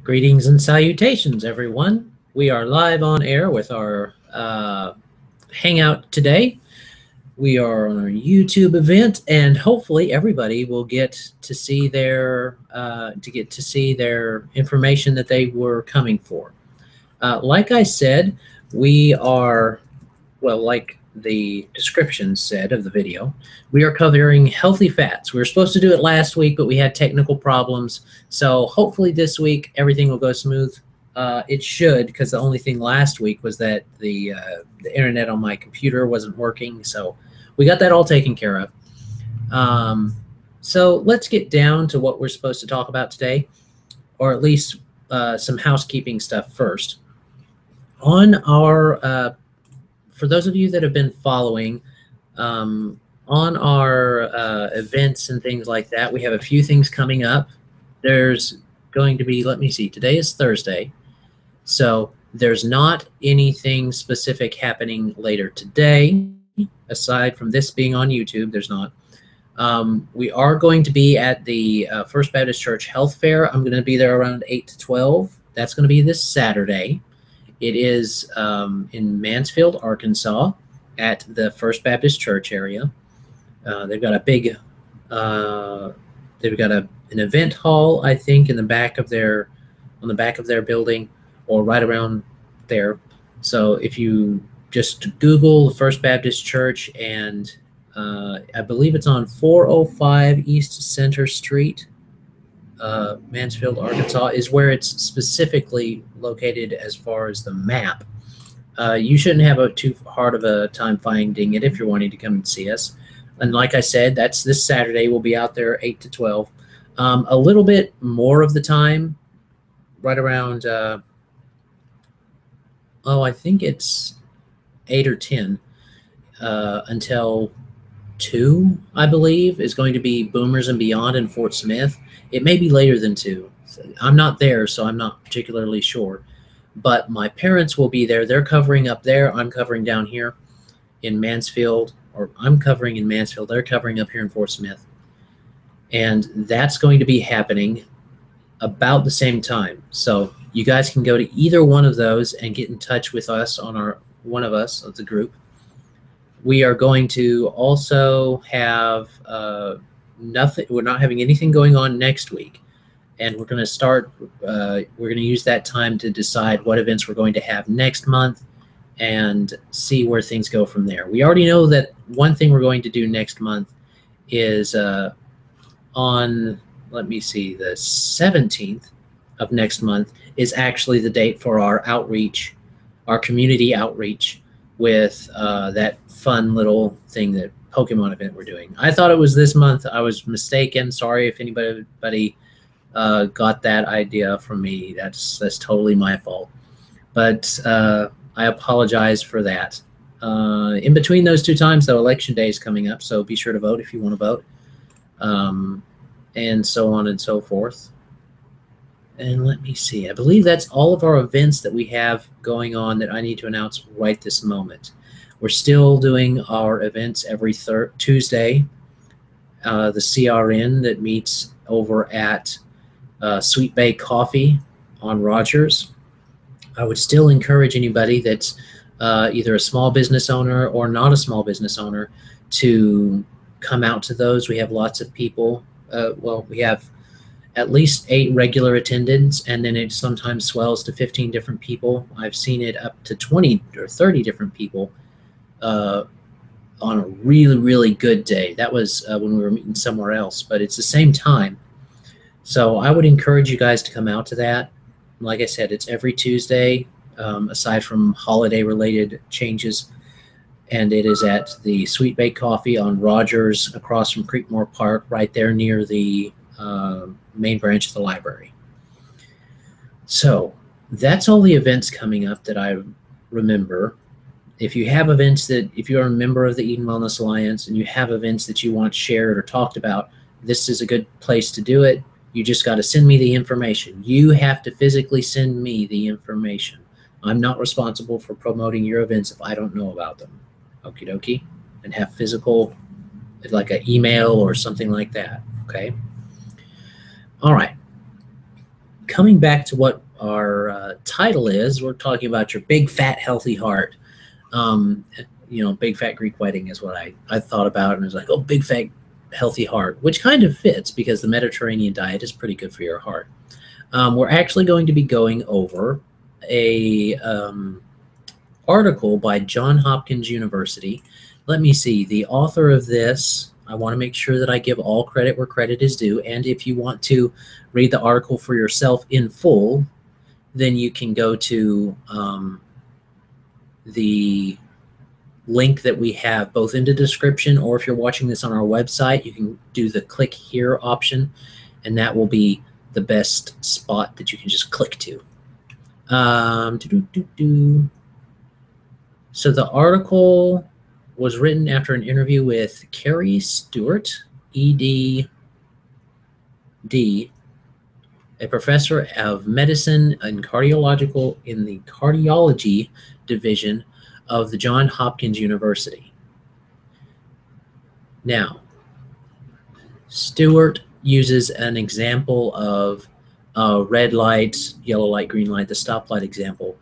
Greetings and salutations, everyone. We are live on air with our hangout today. We are on a YouTube event, and hopefully, everybody will get to see their information that they were coming for. Like I said, we are like the description said of the video, we are covering healthy fats. We were supposed to do it last week, but we had technical problems. So hopefully this week everything will go smooth. It should, because the only thing last week was that the internet on my computer wasn't working. So we got that all taken care of. So let's get down to what we're supposed to talk about today, or at least some housekeeping stuff first. On our for those of you that have been following on our events and things like that, we have a few things coming up. There's going to be, let me see, today is Thursday, so there's not anything specific happening later today, aside from this being on YouTube. There's not. We are going to be at the First Baptist Church Health Fair. I'm going to be there around 8 to 12. That's going to be this Saturday. It is in Mansfield, Arkansas, at the First Baptist Church area. They've got a big, they've got an event hall, I think, in the back of their, on the back of their building, or right around there. So if you just Google the First Baptist Church, and I believe it's on 405 East Center Street. Mansfield, Arkansas is where it's specifically located as far as the map. You shouldn't have too hard of a time finding it if you're wanting to come and see us. And like I said, that's this Saturday. We'll be out there 8 to 12. A little bit more of the time, right around, I think it's 8 or 10 until 2, I believe, is going to be Boomers and Beyond in Fort Smith. It may be later than 2. I'm not there, so I'm not particularly sure. But my parents will be there. They're covering up there. I'm covering down here in Mansfield, or I'm covering in Mansfield. They're covering up here in Fort Smith. And that's going to be happening about the same time. So you guys can go to either one of those and get in touch with us on our, one of us of the group. We are going to also have nothing. We're not having anything going on next week, and we're going to start. We're going to use that time to decide what events we're going to have next month, and see where things go from there. We already know that one thing we're going to do next month is on, let me see, the 17th of next month is actually the date for our outreach, our community outreach, with that fun little thing, that Pokemon event we're doing. I thought it was this month. I was mistaken. Sorry if anybody got that idea from me. That's totally my fault. But I apologize for that. In between those two times, though, Election Day is coming up, so be sure to vote if you want to vote, and so on and so forth. And let me see. I believe that's all of our events that we have going on that I need to announce right this moment. We're still doing our events every Tuesday. The CRN that meets over at Sweet Bay Coffee on Rogers. I would still encourage anybody that's either a small business owner or not a small business owner to come out to those. We have lots of people. Well, we have at least 8 regular attendants, and then it sometimes swells to 15 different people. I've seen it up to 20 or 30 different people on a really, really good day. That was when we were meeting somewhere else, but it's the same time. So I would encourage you guys to come out to that. Like I said, it's every Tuesday, aside from holiday-related changes, and it is at the Sweet Bay Coffee on Rogers, across from Creekmore Park, right there near the main branch of the library. So that's all the events coming up that I remember. If you have events that, if you're a member of the Eden Wellness Alliance and you have events that you want shared or talked about, this is a good place to do it. You just got to send me the information. You have to physically send me the information. I'm not responsible for promoting your events if I don't know about them. Okie dokie. And have physical, like an email or something like that. Okay. All right. coming back to what our title is, we're talking about your big, fat, healthy heart. You know, big, fat Greek wedding is what I thought about, and I was like, oh, big, fat, healthy heart, which kind of fits because the Mediterranean diet is pretty good for your heart. We're actually going to be going over a article by John Hopkins University. Let me see, the author of this, I want to make sure that I give all credit where credit is due, and if you want to read the article for yourself in full, then you can go to the link that we have both in the description, or if you're watching this on our website, you can do the click here option, and that will be the best spot that you can just click to. So the article was written after an interview with Carrie Stewart, ED, a professor of medicine and cardiology in the cardiology division of the John Hopkins University. Now, Stewart uses an example of red light, yellow light, green light, the stoplight example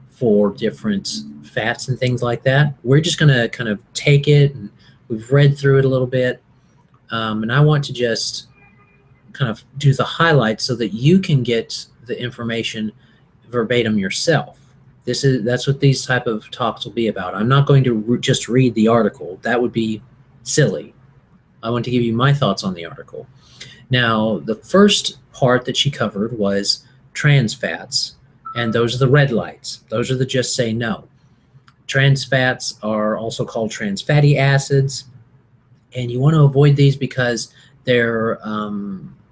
for different fats and things like that. We're just going to kind of take it, and we've read through it a little bit, and I want to just kind of do the highlights so that you can get the information verbatim yourself. That's what these type of talks will be about. I'm not going to just read the article. That would be silly. I want to give you my thoughts on the article. Now, the first part that she covered was trans fats, and those are the red lights. Those are the just say no. Trans fats are also called trans fatty acids, and you want to avoid these because they're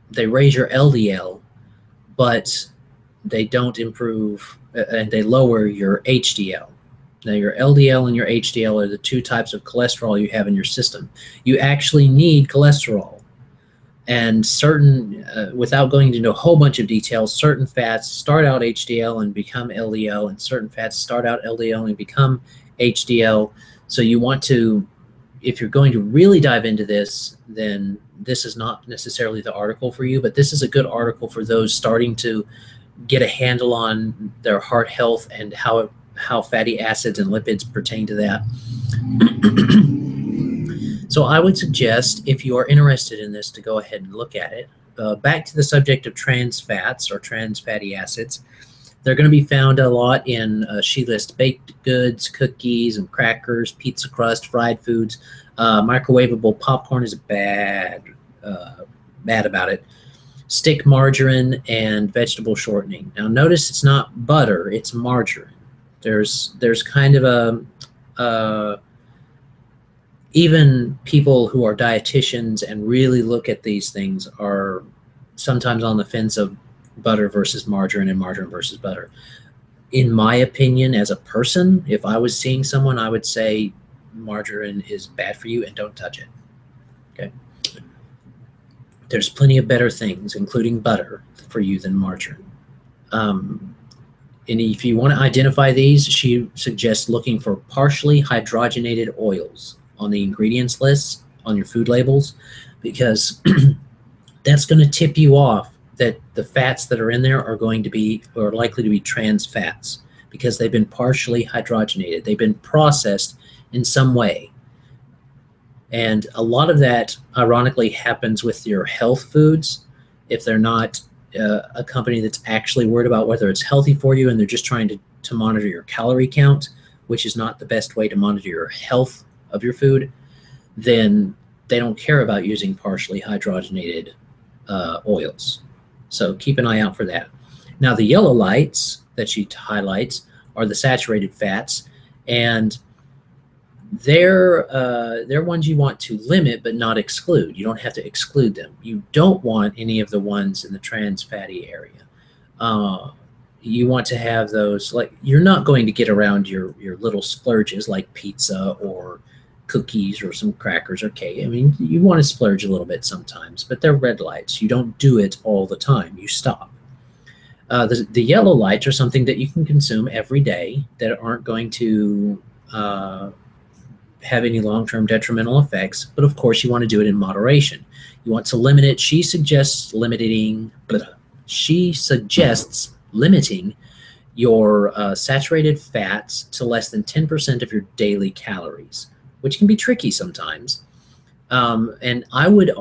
they raise your LDL, but they don't improve, and they lower your HDL. Now, your LDL and your HDL are the two types of cholesterol you have in your system. You actually need cholesterol. And certain, without going into a whole bunch of details, certain fats start out HDL and become LDL, and certain fats start out LDL and become HDL. So you want to, if you're going to really dive into this, then this is not necessarily the article for you, but this is a good article for those starting to get a handle on their heart health and how fatty acids and lipids pertain to that. So I would suggest, if you are interested in this, to go ahead and look at it. Back to the subject of trans fats or trans fatty acids. They're going to be found a lot in, she lists baked goods, cookies and crackers, pizza crust, fried foods. Microwavable popcorn is bad about it. Stick margarine and vegetable shortening. Now notice it's not butter, it's margarine. There's kind of a even people who are dietitians and really look at these things are sometimes on the fence of butter versus margarine and margarine versus butter. In my opinion, as a person, if I was seeing someone, I would say margarine is bad for you and don't touch it. Okay. There's plenty of better things, including butter, for you than margarine. And if you want to identify these, she suggests looking for partially hydrogenated oils on the ingredients list, on your food labels, because that's going to tip you off that the fats that are in there are going to be, or likely to be, trans fats, because they've been partially hydrogenated. They've been processed in some way. And a lot of that, ironically, happens with your health foods. If they're not a company that's actually worried about whether it's healthy for you, and they're just trying to monitor your calorie count, which is not the best way to monitor your health of your food, then they don't care about using partially hydrogenated oils. So keep an eye out for that. Now, the yellow lights that she highlights are the saturated fats, and they're ones you want to limit but not exclude. You don't have to exclude them. You don't want any of the ones in the trans fatty area. You want to have those, like, you're not going to get around your little splurges like pizza or cookies or some crackers or cake. I mean, you want to splurge a little bit sometimes, but they're red lights. You don't do it all the time. You stop. The yellow lights are something that you can consume every day that aren't going to have any long-term detrimental effects, but of course you want to do it in moderation. You want to limit it. She suggests limiting she suggests limiting your saturated fats to less than 10% of your daily calories, which can be tricky sometimes. And I would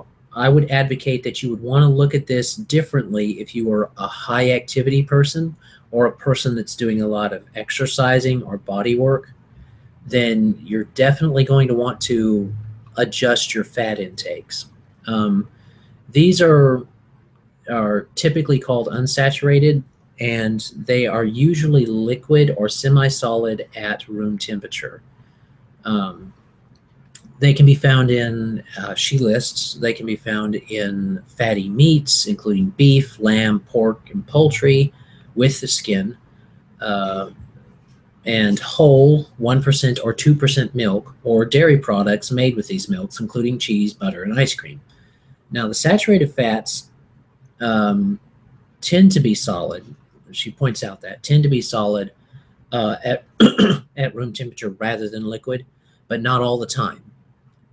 advocate that you would want to look at this differently if you were a high activity person or a person that's doing a lot of exercising or body work. Then you're definitely going to want to adjust your fat intakes. These are typically called unsaturated, and they are usually liquid or semi-solid at room temperature. They can be found in, she lists, they can be found in fatty meats, including beef, lamb, pork, and poultry with the skin, and whole 1% or 2% milk, or dairy products made with these milks, including cheese, butter, and ice cream. Now, the saturated fats tend to be solid. She points out that tend to be solid at at room temperature rather than liquid, but not all the time.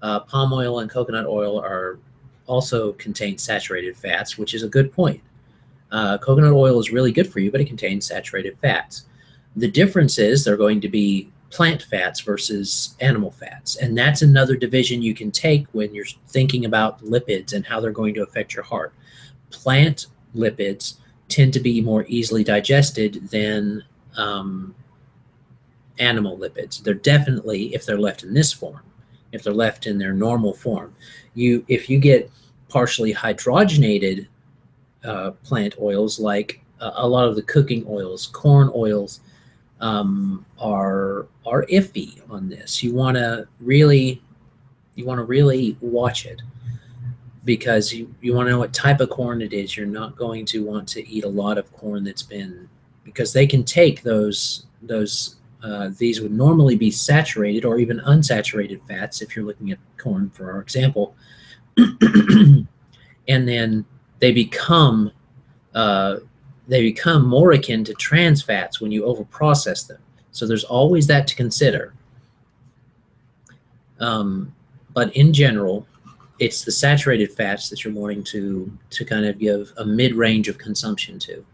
Palm oil and coconut oil also contain saturated fats, which is a good point. Coconut oil is really good for you, but it contains saturated fats. The difference is they're going to be plant fats versus animal fats, and that's another division you can take when you're thinking about lipids and how they're going to affect your heart. Plant lipids tend to be more easily digested than animal lipids. They're definitely, if they're left in this form, if they're left in their normal form. If you get partially hydrogenated plant oils, like a lot of the cooking oils, corn oils, are iffy on this. You want to really watch it, because you want to know what type of corn it is. You're not going to want to eat a lot of corn that's been, because they can take those these would normally be saturated or even unsaturated fats if you're looking at corn, for our example, and then they become more akin to trans fats when you overprocess them. So there's always that to consider. But in general, it's the saturated fats that you're wanting to kind of give a mid-range of consumption to.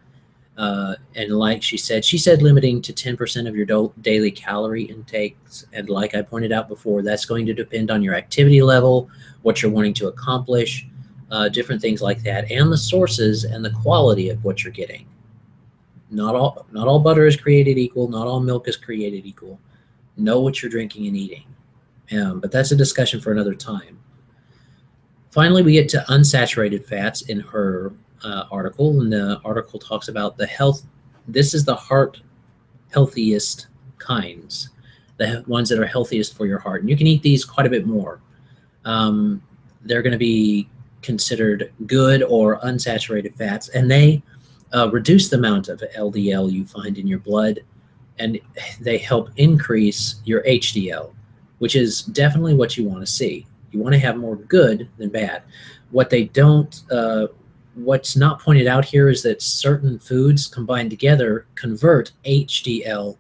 And like she said limiting to 10% of your daily calorie intakes. And like I pointed out before, that's going to depend on your activity level, what you're wanting to accomplish, different things like that, and the sources and the quality of what you're getting. Not all butter is created equal. Not all milk is created equal. Know what you're drinking and eating. But that's a discussion for another time. Finally, we get to unsaturated fats in her article, and the article talks about the health. This is the heart healthiest kinds, the ones that are healthiest for your heart. And you can eat these quite a bit more. They're going to be considered good or unsaturated fats, and they reduce the amount of LDL you find in your blood, and they help increase your HDL, which is definitely what you want to see. You want to have more good than bad. What they don't, what's not pointed out here is that certain foods combined together convert LDL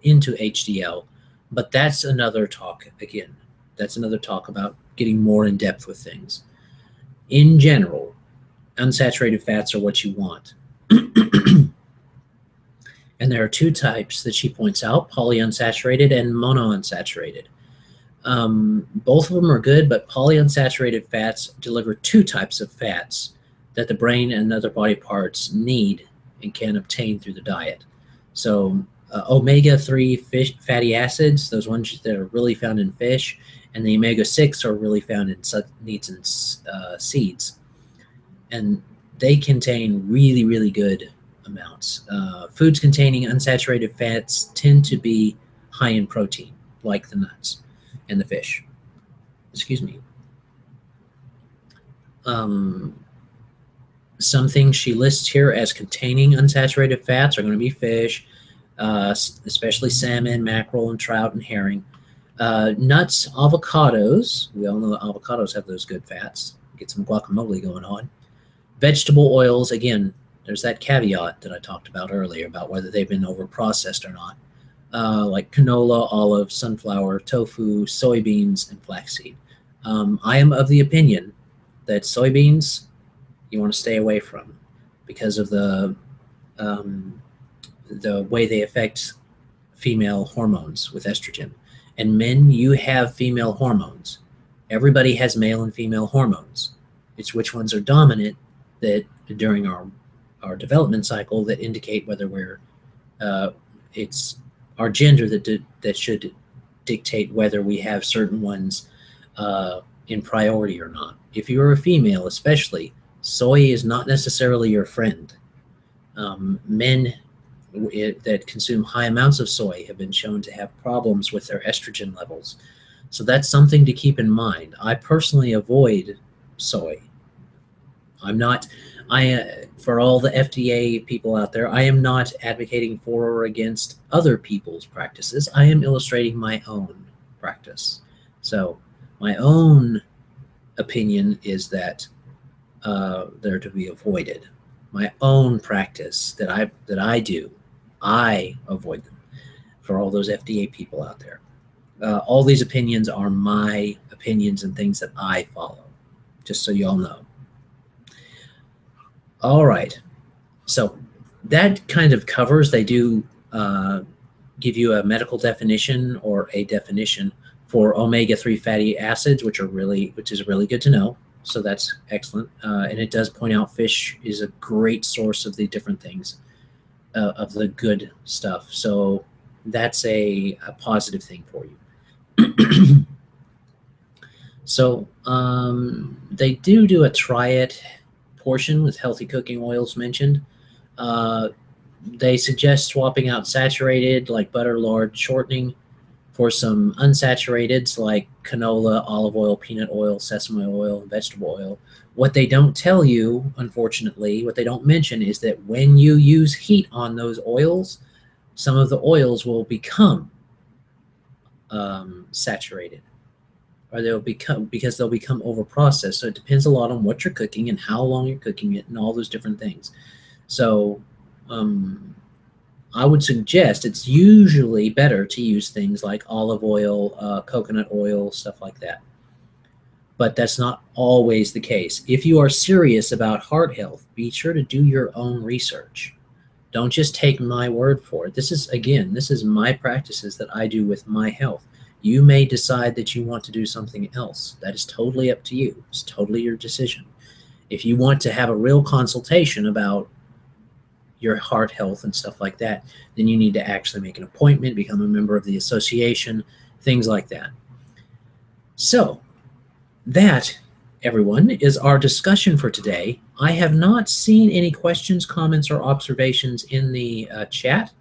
into HDL, but that's another talk again. That's another talk about getting more in depth with things. In general, unsaturated fats are what you want. And there are two types that she points out, polyunsaturated and monounsaturated. Both of them are good, but polyunsaturated fats deliver two types of fats that the brain and other body parts need and can obtain through the diet. So omega-3 fatty acids, those ones that are really found in fish, and the omega-6 are really found in meats and seeds. And they contain really, really good amounts. Foods containing unsaturated fats tend to be high in protein, like the nuts and the fish. Excuse me. Some things she lists here as containing unsaturated fats are going to be fish, especially salmon, mackerel, and trout, and herring. Nuts, avocados. We all know that avocados have those good fats. Get some guacamole going on. Vegetable oils, again, there's that caveat that I talked about earlier about whether they've been overprocessed or not. Like canola, olive, sunflower, tofu, soybeans, and flaxseed. I am of the opinion that soybeans you want to stay away from because of the way they affect female hormones with estrogen. And men, you have female hormones. Everybody has male and female hormones. It's which ones are dominant that during our development cycle that indicate whether we're it's our gender that should dictate whether we have certain ones in priority or not. If you're a female, especially, soy is not necessarily your friend. Men that consume high amounts of soy have been shown to have problems with their estrogen levels. So that's something to keep in mind. I personally avoid soy. For all the FDA people out there, I am not advocating for or against other people's practices. I am illustrating my own practice. So my own opinion is that they're to be avoided. My own practice that I do, I avoid them. For all those FDA people out there, all these opinions are my opinions and things that I follow, just so y'all know. All right, so that kind of covers, they do give you a medical definition or a definition for omega-3 fatty acids, which is really good to know. So that's excellent. And it does point out fish is a great source of the different things, of the good stuff. So that's a positive thing for you. So they do a try it portion with healthy cooking oils mentioned. They suggest swapping out saturated like butter, lard, shortening for some unsaturated like canola, olive oil, peanut oil, sesame oil, and vegetable oil. What they don't tell you, unfortunately, what they don't mention is that when you use heat on those oils, some of the oils will become saturated, or they'll become overprocessed. So it depends a lot on what you're cooking and how long you're cooking it and all those different things. So I would suggest it's usually better to use things like olive oil, coconut oil, stuff like that. But that's not always the case. If you are serious about heart health, be sure to do your own research. Don't just take my word for it. This is my practices that I do with my health. You may decide that you want to do something else. That is totally up to you. It's totally your decision. If you want to have a real consultation about your heart health and stuff like that, then you need to actually make an appointment, become a member of the association, things like that. So that, everyone, is our discussion for today. I have not seen any questions, comments, or observations in the chat.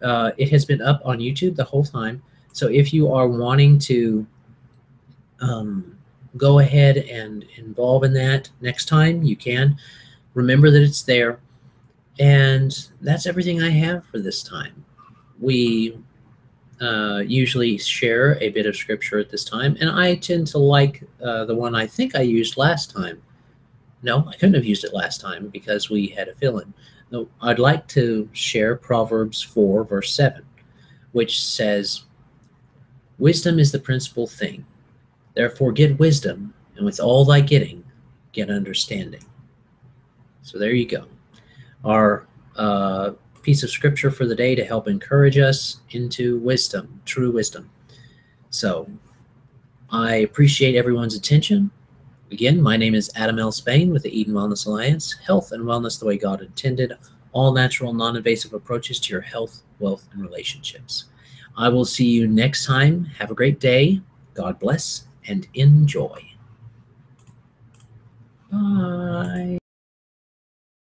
It has been up on YouTube the whole time. So if you are wanting to go ahead and involve in that next time, you can. Remember that it's there. And that's everything I have for this time. We usually share a bit of scripture at this time, and I tend to like the one I think I used last time. No, I couldn't have used it last time because we had a fill-in. No, I'd like to share Proverbs 4, verse 7, which says, "Wisdom is the principal thing. Therefore get wisdom, and with all thy getting, get understanding." So there you go. Our piece of scripture for the day to help encourage us into wisdom, true wisdom. So I appreciate everyone's attention. Again, my name is Adam L. Spain with the Eden Wellness Alliance, health and wellness the way God intended, all natural, non-invasive approaches to your health, wealth, and relationships. I will see you next time. Have a great day. God bless and enjoy. Bye.